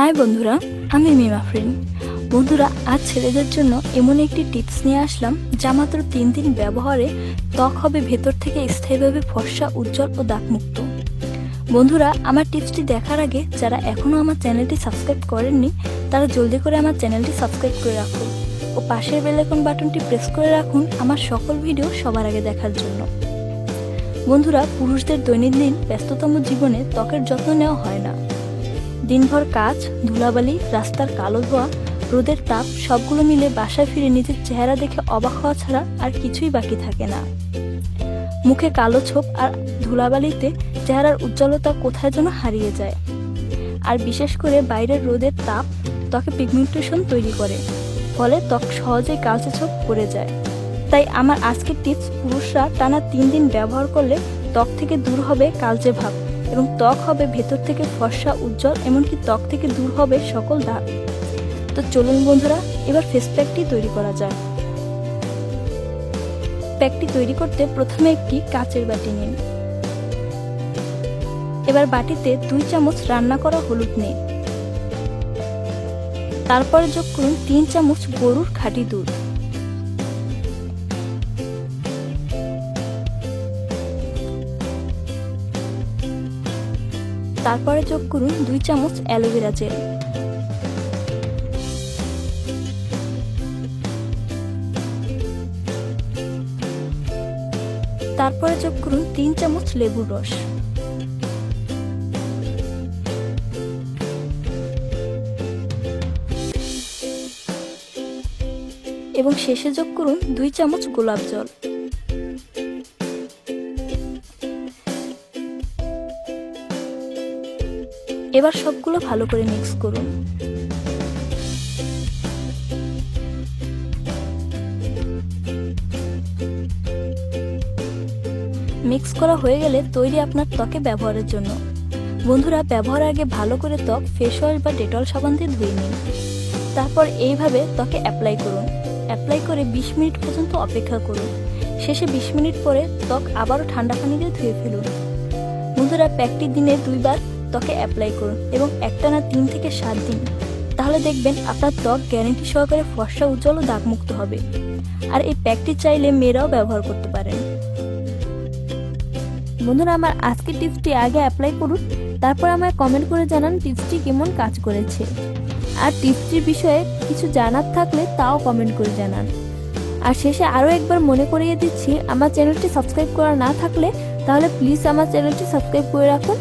High বন্ধুরা, আমি মিমা friend. বন্ধুরা, আজ ছেলেদের জন্য এমন একটি টিপস নিয়ে আসলাম যা মাত্র 3 দিন ব্যবহারে ত্বক হবে ভেতর থেকে স্থায়ীভাবে ফর্সা, উজ্জ্বল ও দাগমুক্ত। বন্ধুরা, আমার টিপসটি দেখার আগে যারা এখনও আমার চ্যানেলটি সাবস্ক্রাইব করেননি তারা জলদি করে আমার চ্যানেলটি সাবস্ক্রাইব করে রাখুন ও পাশের বেল আইকন বাটনটি প্রেস করে রাখুন আমার সকল ভিডিও সবার আগে দেখার জন্য। বন্ধুরা, পুরুষদের দৈনন্দিন ব্যস্ততম জীবনে ত্বকের যত্ন নেওয়া হয় না। দিনভর কাজ, ধুলাবালি, রাস্তার কালো ধোয়া, রোদের তাপ সবগুলো মিলে বাসায় ফিরে নিজের চেহারা দেখে অবাক হওয়া ছাড়া আর কিছুই বাকি থাকে না। মুখে কালো ছোপ আর ধুলাবালিতে চেহারার উজ্জ্বলতা কোথায় যেন হারিয়ে যায়। আর বিশেষ করে বাইরের রোদের তাপ ত্বকে পিগমেন্টেশন তৈরি করে, ফলে ত্বক সহজেই কালচে ছোপ পড়ে যায়। তাই আমার আজকের টিপস, পুরুষরা টানা 3 দিন ব্যবহার করলে ত্বক থেকে দূর হবে কালচে ভাব এবং ত্বক হবে ভেতর থেকে ফর্সা, উজ্জ্বল, এমনকি ত্বক থেকে দূর হবে সকল দাগ। তো চলুন বন্ধুরা, এবার ফেস প্যাকটি তৈরি করা যাক। প্যাকটি তৈরি করতে প্রথমে একটি কাচের বাটি নিন। এবার বাটিতে 2 চামচ রান্না করা হলুদ নিন। তারপরে যোগ করুন 3 চামচ গরুর খাঁটি দুধ। তারপরে যোগ করুন 2 চামচ অ্যালোভেরা জেল। তারপরে যোগ করুন 3 চামচ লেবুর রস। এবং শেষে যোগ করুন 2 চামচ গোলাপ জল। এবার সবগুলো ভালো করে মিক্স করুন। মিক্স করা হয়ে গেলে তৈরি আপনার ত্বকে ব্যবহারের জন্য। বন্ধুরা, ব্যবহারের আগে ভালো করে ত্বক ফেস ওয়াশ বা ডেটল সাবান দিয়ে ধুয়ে নিন। তারপর এইভাবে ত্বকে অ্যাপ্লাই করুন। অ্যাপ্লাই করে 20 মিনিট পর্যন্ত অপেক্ষা করুন। শেষে 20 মিনিট পরে ত্বক আবারও ঠান্ডা পানি দিয়ে ধুয়ে ফেলুন। বন্ধুরা, প্যাকটি দিনে 2 বার ত্বকে অ্যাপ্লাই করুন এবং একটানা 3 থেকে 7 দিন। তাহলে দেখবেন আপনার ত্বক গ্যারান্টি সহকারে ফর্সা, উজ্জ্বল ও দাগমুক্ত হবে। আর এই প্যাকটি চাইলে মেয়েরাও ব্যবহার করতে পারেন। বন্ধুরা, আমার আজকের টিপসটি আগে অ্যাপ্লাই করুন, তারপর আমায় কমেন্ট করে জানান টিপসটি কেমন কাজ করেছে। আর টিপসটির বিষয়ে কিছু জানার থাকলে তাও কমেন্ট করে জানান। আর শেষে আরও একবার মনে করিয়ে দিচ্ছি, আমার চ্যানেলটি সাবস্ক্রাইব করা না থাকলে তাহলে প্লিজ আমার চ্যানেলটি সাবস্ক্রাইব করে রাখুন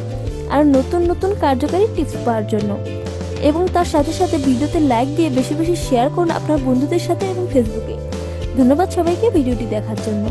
আর নতুন নতুন কার্যকারী টিপস পাওয়ার জন্য। এবং তার সাথে সাথে ভিডিওতে লাইক দিয়ে বেশি বেশি শেয়ার করুন আপনার বন্ধুদের সাথে এবং ফেসবুকে। ধন্যবাদ সবাইকে ভিডিওটি দেখার জন্য।